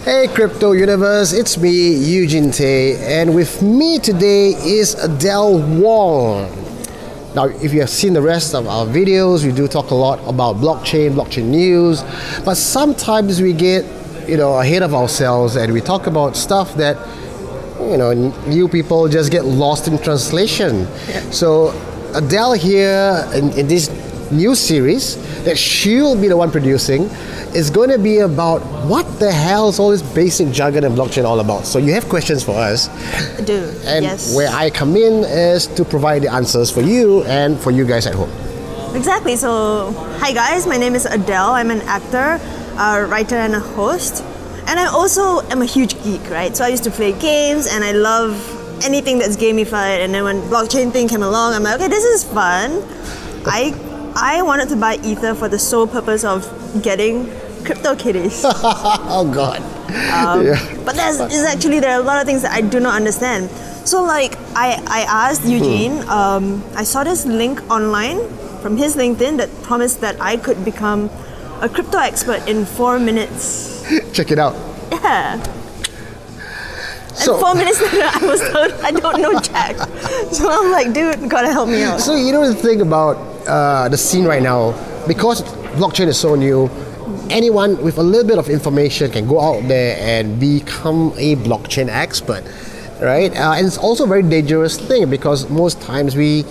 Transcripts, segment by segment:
Hey Crypto Universe, it's me, Eugene, and with me today is Adele Wong. Now, if you have seen the rest of our videos, we do talk a lot about blockchain news, but sometimes we get, ahead of ourselves and we talk about stuff that, new people just get lost in translation. Yeah. So Adele here in this new series that she'll be the one producing is going to be about what the hell is all this basic jargon and blockchain all about. So you have questions for us. I do. And yes. where I come in is to provide the answers for you and for you guys at home. Exactly. So, hi guys, my name is Adele. I'm an actor, a writer, and a host. And I also am a huge geek, right? So I used to play games and I love anything that's gamified. And then when blockchain thing came along, I'm like, okay, this is fun. I wanted to buy Ether for the sole purpose of getting crypto kitties. Oh God. But there are a lot of things that I do not understand. So like I asked Eugene, I saw this link online from his LinkedIn that promised that I could become a crypto expert in 4 minutes. Check it out. Yeah. And 4 minutes later, I was told I don't know jack. So I'm like, dude, gotta help me out. So the thing about the scene right now, because blockchain is so new, anyone with a little bit of information can go out there and become a blockchain expert, right? And it's also a very dangerous thing because most times we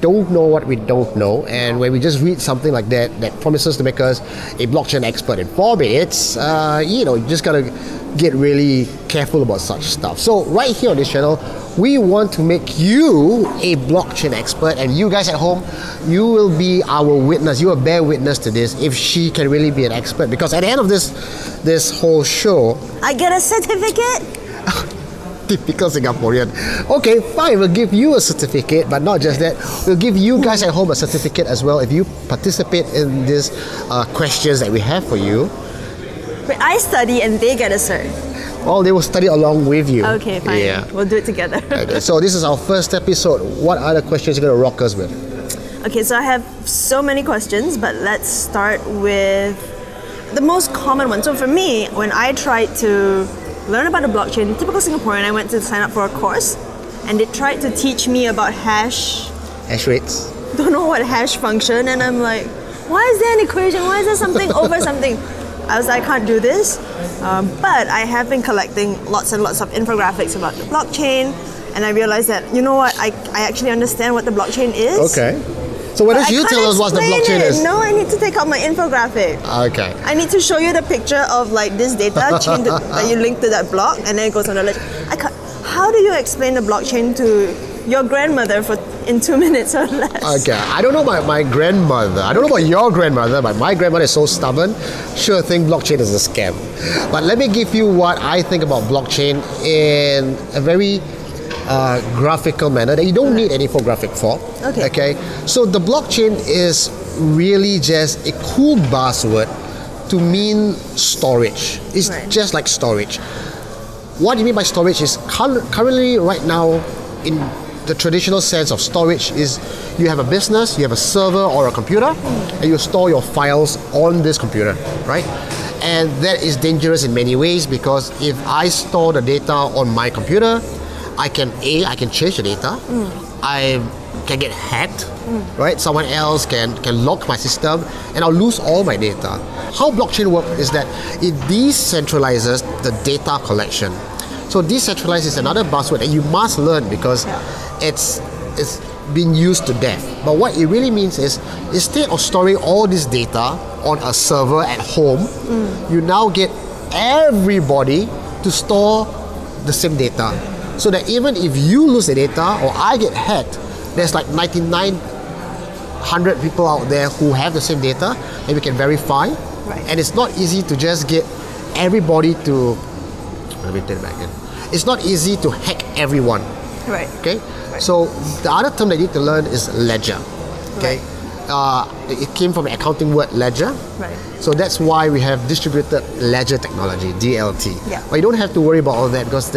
don't know what we don't know, and when we just read something like that promises to make us a blockchain expert in 4 minutes, you just gotta get really careful about such stuff. So right here on this channel, we want to make you a blockchain expert, and you guys at home, you will be our witness. You will bear witness to this if she can really be an expert, because at the end of this whole show, I get a certificate. Typical Singaporean. Okay, fine, we'll give you a certificate, but not just that, we'll give you guys at home a certificate as well if you participate in these questions that we have for you. But I study and they get a cert. Well, they will study along with you. Okay, fine. Yeah. We'll do it together. So this is our first episode. What other questions are you going to rock us with? Okay, so I have so many questions, but let's start with the most common one. So for me, when I tried to learn about the blockchain, typical Singaporean, I went to sign up for a course and they tried to teach me about hash rates. Don't know what hash function, and I'm like, why is there an equation? Why is there something over something? I was like, I can't do this. But I have been collecting lots and lots of infographics about the blockchain, and I realized that, you know what, I actually understand what the blockchain is. Okay. So why don't you tell us what the blockchain is? No, I need to take out my infographic. Okay. I need to show you the picture of like this data chain that you link to that block, and then it goes on the ledger. How do you explain the blockchain to your grandmother in 2 minutes or less? Okay, I don't know about my grandmother. I don't know about your grandmother, but my grandmother is so stubborn. Sure thing blockchain is a scam. But let me give you what I think about blockchain in a very graphical manner that you don't need an infographic for. Okay. So the blockchain is really just a cool buzzword to mean storage. It's just like storage. What you mean by storage is currently right now in the traditional sense of storage is you have a business, you have a server or a computer, and you store your files on this computer, right? And that is dangerous in many ways, because if I store the data on my computer, I can change the data, I can get hacked, right? Someone else can lock my system, and I'll lose all my data. How blockchain works is that it decentralizes the data collection. So decentralized is another buzzword that you must learn, because it's been used to death. But what it really means is, instead of storing all this data on a server at home, you now get everybody to store the same data. So that even if you lose the data or I get hacked, there's like 9,900 people out there who have the same data and we can verify. Right. And it's not easy to just get everybody to, let me take it back in. It's not easy to hack everyone. Right. Okay? Right. So the other term that you need to learn is ledger. Okay? Right. It came from the accounting word ledger. Right. So that's why we have distributed ledger technology, DLT. Yeah. But you don't have to worry about all that, because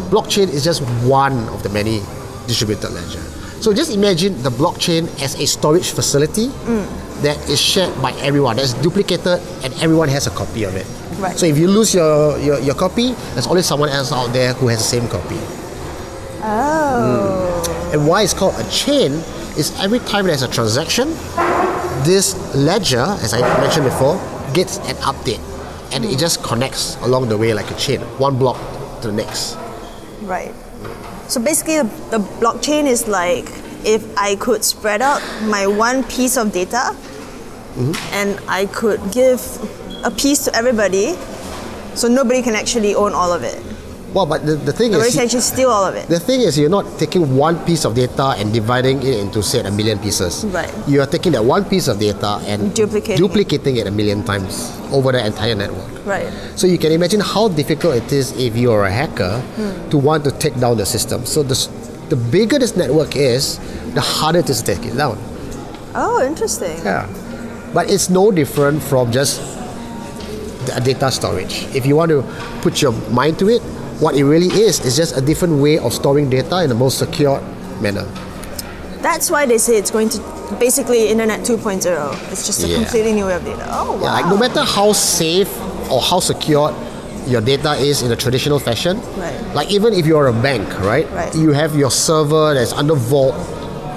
blockchain is just one of the many distributed ledger. So just imagine the blockchain as a storage facility that is shared by everyone, that's duplicated, and everyone has a copy of it. Right. So if you lose your copy, there's always someone else out there who has the same copy. Oh. And why it's called a chain is every time there's a transaction, this ledger, as I mentioned before, gets an update. And it just connects along the way like a chain, one block to the next. Right. So basically, the blockchain is like if I could spread out my one piece of data and I could give a piece to everybody so nobody can actually own all of it. Well, but the thing Nobody is, can actually steal all of it. the thing is, you're not taking one piece of data and dividing it into, say, 1 million pieces. Right. You are taking that one piece of data and Duplicating it 1 million times over the entire network. Right. So you can imagine how difficult it is if you're a hacker to want to take down the system. So the bigger this network is, the harder it is to take it down. Oh, interesting. Yeah. But it's no different from just the data storage. If you want to put your mind to it, what it really is just a different way of storing data in the most secure manner. That's why they say it's going to basically Internet 2.0. It's just a completely new way of data. Oh, wow. Yeah, like no matter how safe or how secure your data is in a traditional fashion, Right. like even if you're a bank, right? Right. You have your server that's under vault,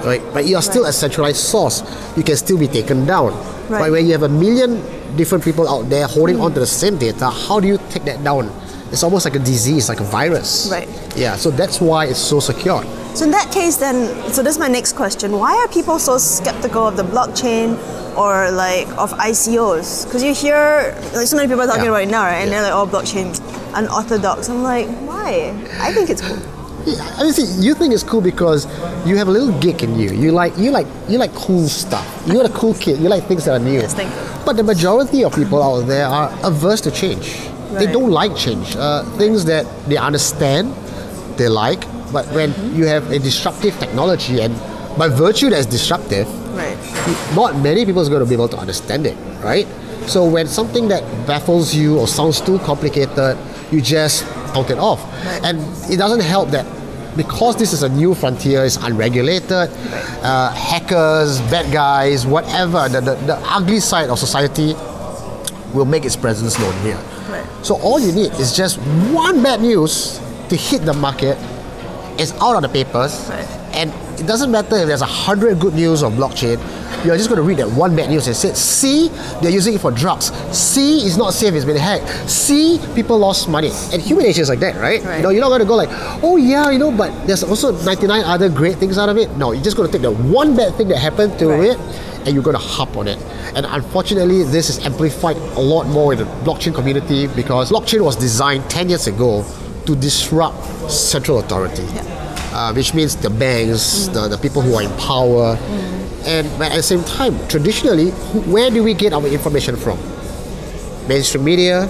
right? But you are still a centralized source. You can still be taken down. Right. But when you have 1 million different people out there holding on to the same data, how do you take that down? It's almost like a disease, like a virus. Right. Yeah, so that's why it's so secure. So in that case then, so this is my next question. Why are people so skeptical of the blockchain or like of ICOs? Because you hear like so many people are talking right now, right? And they're like, oh, blockchain, unorthodox. I'm like, why? I think it's cool. Yeah, I mean, see, you think it's cool because you have a little geek in you. You like cool stuff. You're a cool kid. You like things that are new. Yes, thank you. But the majority of people out there are averse to change. They Right. don't like change. Things that they understand, they like. But when you have a disruptive technology, and by virtue that's disruptive, Right. not many people is going to be able to understand it, right? So when something that baffles you or sounds too complicated, you just out it off. Right. And it doesn't help that because this is a new frontier, it's unregulated, hackers, bad guys, whatever, the ugly side of society will make its presence known here. Right. So all you need is just one bad news to hit the market. It's out of the papers, Right. and it doesn't matter if there's 100 good news on blockchain. You're just going to read that one bad news and say, see, they're using it for drugs. See, it's not safe, it's been hacked. See, people lost money. And human nature is like that, right? Right. You know, you're not going to go like, oh yeah, you know, but there's also 99 other great things out of it. No, you're just going to take the one bad thing that happened to Right. it, and you're going to hop on it. And unfortunately, this is amplified a lot more in the blockchain community because blockchain was designed 10 years ago to disrupt central authority, which means the banks, the people who are in power. And but at the same time, traditionally, where do we get our information from? Mainstream media,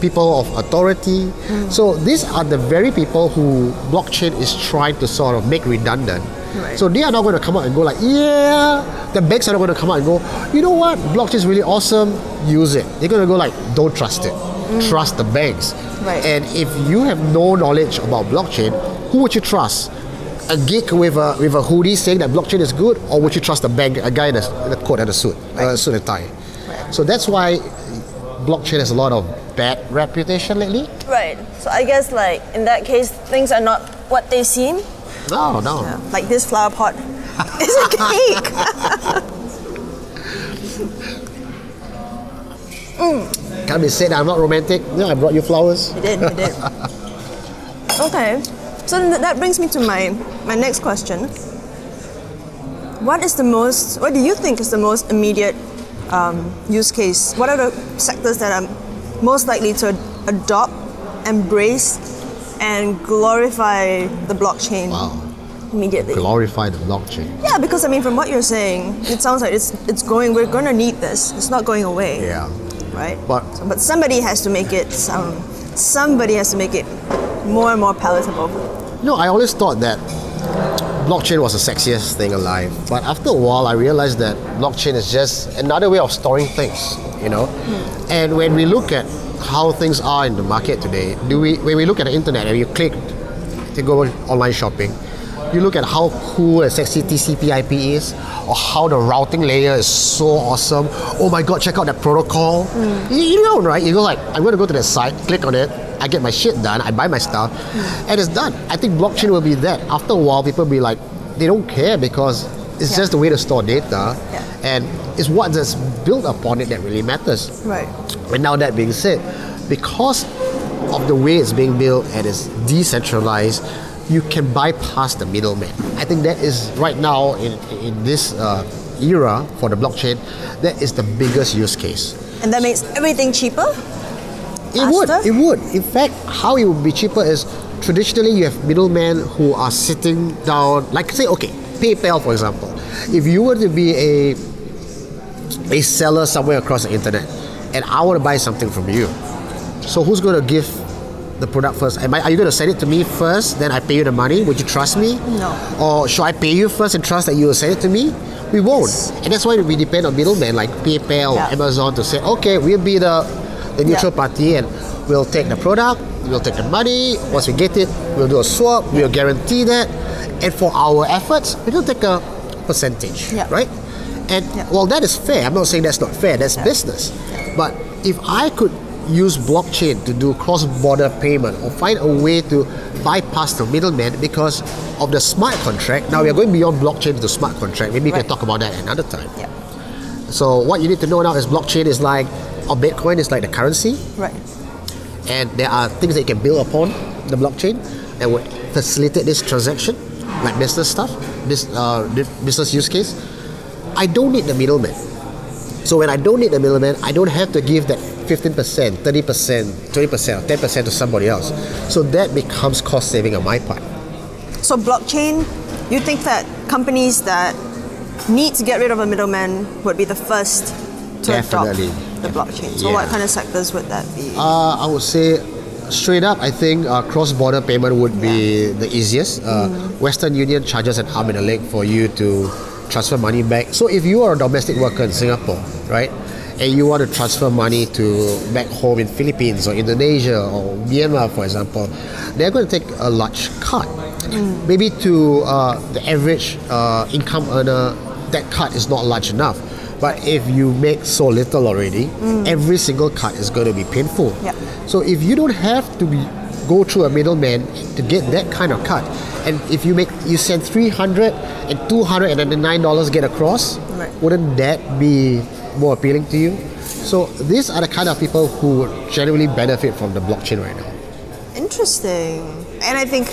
people of authority. So these are the very people who blockchain is trying to sort of make redundant. Right. So they are not going to come out and go like, yeah. The banks are not going to come out and go, you know what, blockchain is really awesome, use it. They're going to go like, don't trust it. Trust the banks. Right. And if you have no knowledge about blockchain, who would you trust? A geek with a hoodie saying that blockchain is good, or would you trust a bank, a guy in a coat and a suit, suit and tie? Right. So that's why blockchain has a lot of bad reputation lately. Right. So I guess like in that case, things are not what they seem. No. Yeah. Like this flower pot is a cake. Can't be said I'm not romantic. Yeah, I brought you flowers. You did. Okay. So then that brings me to my next question. What do you think is the most immediate use case? What are the sectors that are most likely to adopt, embrace, and glorify the blockchain immediately? Glorify the blockchain. Yeah, because I mean, from what you're saying, it sounds like it's going. We're going to need this. It's not going away. Yeah. Right. But somebody has to make it sound. Somebody has to make it more and more palatable. no, I always thought that blockchain was the sexiest thing alive. But after a while, I realized that blockchain is just another way of storing things, you know? And when we look at how things are in the market today, when we look at the internet and you click to go online shopping, you look at how cool and sexy TCP/IP is, or how the routing layer is so awesome. Oh my God, check out that protocol. You know, right? You go like, I'm going to go to the site, click on it, I get my shit done, I buy my stuff, and it's done. I think blockchain will be that. After a while, people will be like, they don't care because it's just the way to store data, and it's what that's built upon it that really matters. Right. And now that being said, because of the way it's being built and it's decentralized, you can bypass the middleman. I think that is right now in this era for the blockchain, that is the biggest use case. And that makes everything cheaper? It would. In fact, how it would be cheaper is traditionally you have middlemen who are sitting down, like say, okay, PayPal for example. If you were to be a seller somewhere across the internet and I want to buy something from you, so who's going to give the product first? Are you going to send it to me first, then I pay you the money? Would you trust me? No. Or should I pay you first and trust that you will send it to me? We won't. And that's why we depend on middlemen like PayPal or Amazon to say, okay, we'll be the neutral party and we'll take the product, we'll take the money. Once we get it, we'll do a swap, we'll guarantee that. And for our efforts, we'll take a percentage, right? And well, that is fair. I'm not saying that's not fair, that's business. But if I could use blockchain to do cross-border payment or find a way to bypass the middleman because of the smart contract. Now we are going beyond blockchain to smart contract. Maybe we can talk about that another time. So what you need to know now is blockchain is like, or Bitcoin is like the currency. Right. And there are things that you can build upon the blockchain that would facilitate this transaction, like business stuff, business use case. I don't need the middleman. So when I don't need the middleman, I don't have to give that 15%, 30%, 20%, or 10% to somebody else. So that becomes cost saving on my part. So blockchain, you think that companies that need to get rid of a middleman would be the first to adopt the blockchain? So what kind of sectors would that be? I would say straight up, I think cross-border payment would be the easiest. Western Union charges an arm and a leg for you to transfer money back. So if you are a domestic worker in Singapore, right, and you want to transfer money to back home in Philippines or Indonesia or Myanmar, for example, they're going to take a large cut. Maybe to the average income earner, that cut is not large enough. But if you make so little already, every single cut is going to be painful. So if you don't have to go through a middleman to get that kind of cut, and if you send $300 and $299 get across, wouldn't that be more appealing to you? So these are the kind of people who would generally benefit from the blockchain right now. Interesting. And I think,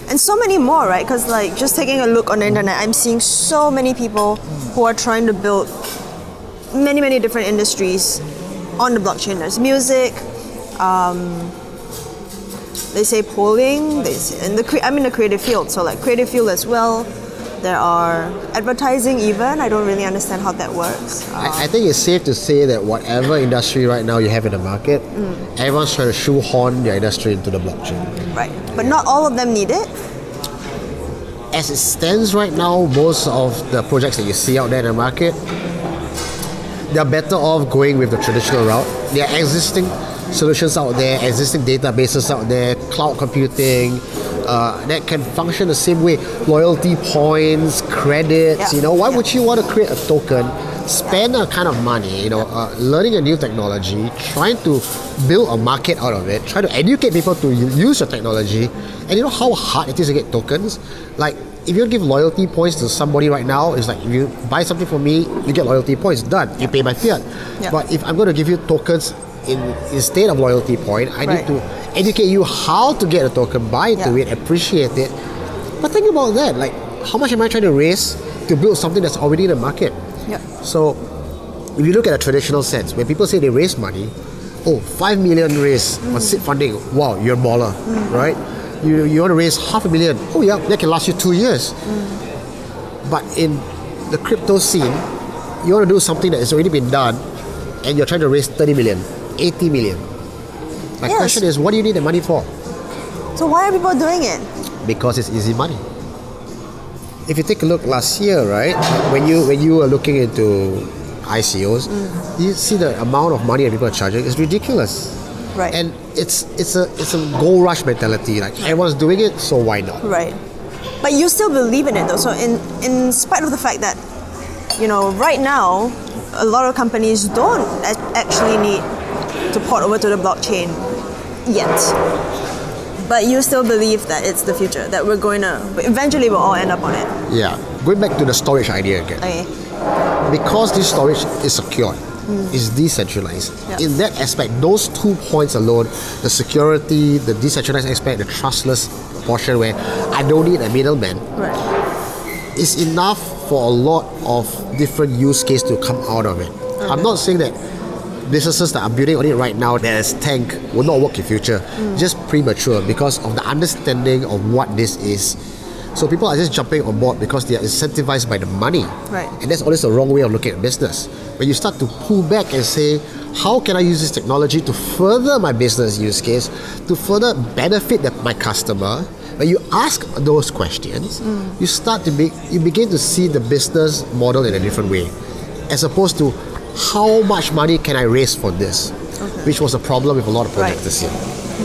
and so many more, right? Because like just taking a look on the internet, I'm seeing so many people who are trying to build many different industries on the blockchain. There's music, they say polling, I'm in the creative field, so like creative field as well. There are advertising even. I don't really understand how that works. I think it's safe to say that whatever industry right now you have in the market, everyone's trying to shoehorn their industry into the blockchain. Right, but not all of them need it. As it stands right now, most of the projects that you see out there in the market, they're better off going with the traditional route. There are existing solutions out there, existing databases out there, cloud computing, that can function the same way. Loyalty points, credits, why would you want to create a token, spend a kind of money, learning a new technology, trying to build a market out of it, try to educate people to use your technology, and you know how hard it is to get tokens? Like, if you give loyalty points to somebody right now, it's like if you buy something from me, you get loyalty points, done. You pay by fiat. But if I'm going to give you tokens instead of loyalty point, I need to educate you how to get a token, buy into it, appreciate it. But think about that, like how much am I trying to raise to build something that's already in the market? So if you look at a traditional sense, when people say they raise money, 5 million raised on seed funding, wow, you're a baller, right? You want to raise $500,000, that can last you 2 years. But in the crypto scene, you want to do something that has already been done and you're trying to raise 30 million, 80 million. My question is, what do you need the money for? So why are people doing it? Because it's easy money. If you take a look last year, right, when you were looking into ICOs, you see the amount of money that people are charging is ridiculous. Right. And it's a gold rush mentality. Like everyone's doing it, so why not? Right. But you still believe in it though. So in spite of the fact that, right now, a lot of companies don't actually need to port over to the blockchain yet. But you still believe that it's the future, that eventually we'll all end up on it. Yeah, going back to the storage idea again. Okay. Because this storage is secure, is decentralized. Yeah. In that aspect, those 2 points alone, the security, the decentralized aspect, the trustless portion where I don't need a middleman, Right. is enough for a lot of different use cases to come out of it. Okay. I'm not saying that businesses that are building on it right now that is tank will not work in future. Just premature because of the understanding of what this is. So people are just jumping on board because they are incentivized by the money. Right. And that's always the wrong way of looking at business. When you start to pull back and say, how can I use this technology to further my business use case, to further benefit my customer? When you ask those questions, you begin to see the business model in a different way, as opposed to how much money can I raise for this, which was a problem with a lot of projects this year.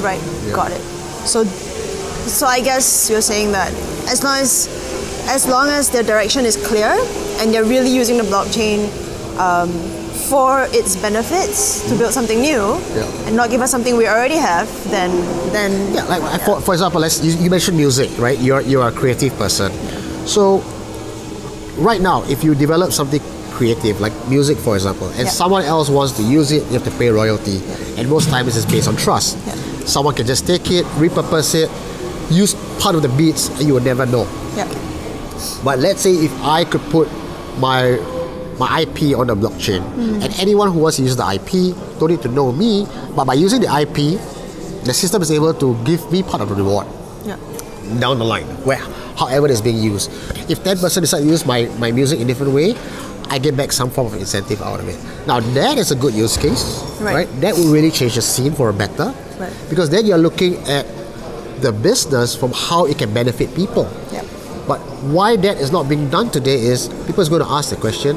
Right. Yeah. Got it. So I guess you're saying that as long as their direction is clear and they're really using the blockchain for its benefits to build something new and not give us something we already have, then For example, you mentioned music, right? You're a creative person. So right now, if you develop something creative like music, for example, and someone else wants to use it, you have to pay royalty, and most times it's based on trust. Someone can just take it, repurpose it, use part of the beats, and you will never know. But let's say if I could put my IP on the blockchain, and anyone who wants to use the IP don't need to know me, but by using the IP, the system is able to give me part of the reward down the line, however it's being used. If that person decides to use my music in a different way, I get back some form of incentive out of it. Now that is a good use case, right? That will really change the scene for a better, because then you're looking at the business from how it can benefit people. But why that is not being done today is people is going to ask the question,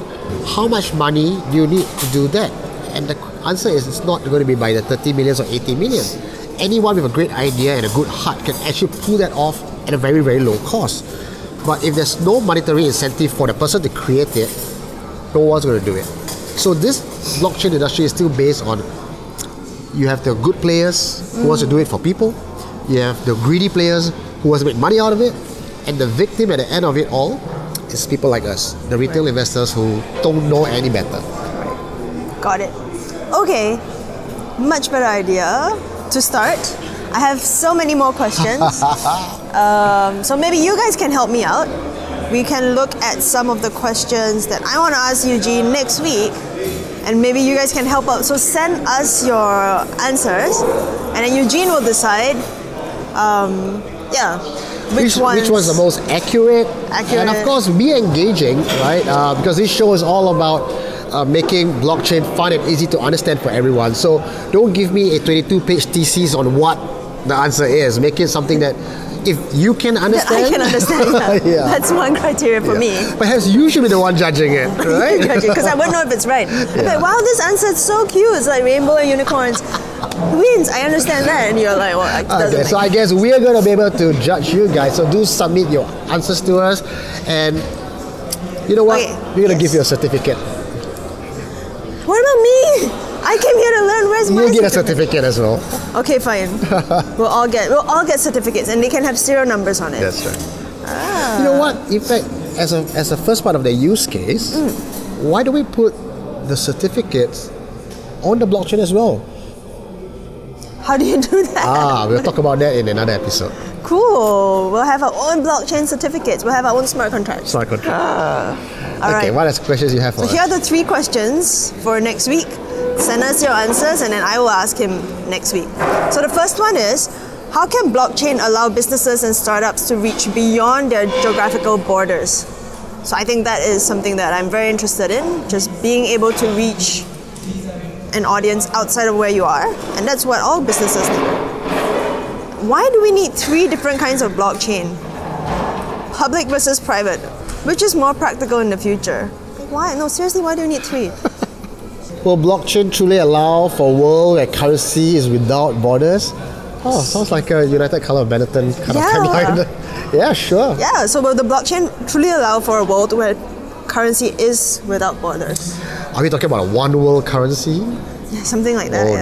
how much money do you need to do that? And the answer is it's not going to be by the 30 million or 80 million. Anyone with a great idea and a good heart can actually pull that off at a very, very low cost. But if there's no monetary incentive for the person to create it, no one's going to do it. So this blockchain industry is still based on, you have the good players who wants to do it for people, you have the greedy players who wants to make money out of it, and the victim at the end of it all is people like us, the retail investors who don't know any better. Got it. Okay, much better idea to start. I have so many more questions. So maybe you guys can help me out. We can look at some of the questions that I want to ask Eugene next week, and maybe you guys can help out. So send us your answers, and then Eugene will decide which one's the most accurate, and of course be engaging, right? Because this show is all about making blockchain fun and easy to understand for everyone. So don't give me a 22-page thesis on what the answer is. Make it something that if you can understand, I can understand. That's one criteria for me. Perhaps you should be the one judging it, right? Because I wouldn't know if it's right. I'm like, wow, this answer is so cute. It's like rainbow and unicorns. Wins, I understand that. And you're like, well, it doesn't so I guess we're going to be able to judge you guys. So do submit your answers to us. And you know what? We're going to give you a certificate. What about me? I came here to learn. Where's my You get a certificate as well. Okay, fine. We'll all get certificates, and they can have serial numbers on it. That's right. You know what? In fact, as a first part of the use case, why do we put the certificates on the blockchain as well? How do you do that? We'll talk about that in another episode. Cool. We'll have our own blockchain certificates. We'll have our own smart contracts. Smart contract. All right. What are the questions you have for us? Here are the 3 questions for next week. Send us your answers, and then I will ask him next week. So the first one is, how can blockchain allow businesses and startups to reach beyond their geographical borders? So I think that is something that I'm very interested in, just being able to reach an audience outside of where you are, and that's what all businesses need. Why do we need 3 different kinds of blockchain? Public versus private. Which is more practical in the future? Why? No, seriously, why do you need 3? Will blockchain truly allow for a world where currency is without borders? Oh, sounds like a United Color of Benetton kind of tagline. Yeah, sure. Yeah, so will the blockchain truly allow for a world where currency is without borders? Are we talking about a one world currency? Yeah, something like that. Oh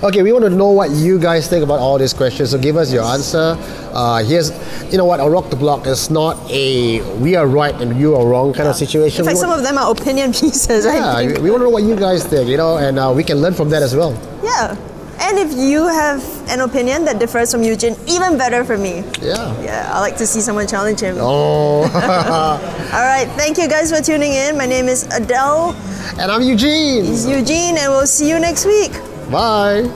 no. Okay, we want to know what you guys think about all these questions. So give us your answer. Here's, you know what, a rock the block is not a we are right and you are wrong kind of situation. In fact, some of them are opinion pieces, right? Yeah, we want to know what you guys think, you know, and we can learn from that as well. Yeah. And if you have an opinion that differs from Eugene, even better for me. Yeah. Yeah, I like to see someone challenge him. Oh. All right, thank you guys for tuning in. My name is Adele. And I'm Eugene. He's Eugene, and we'll see you next week. Bye.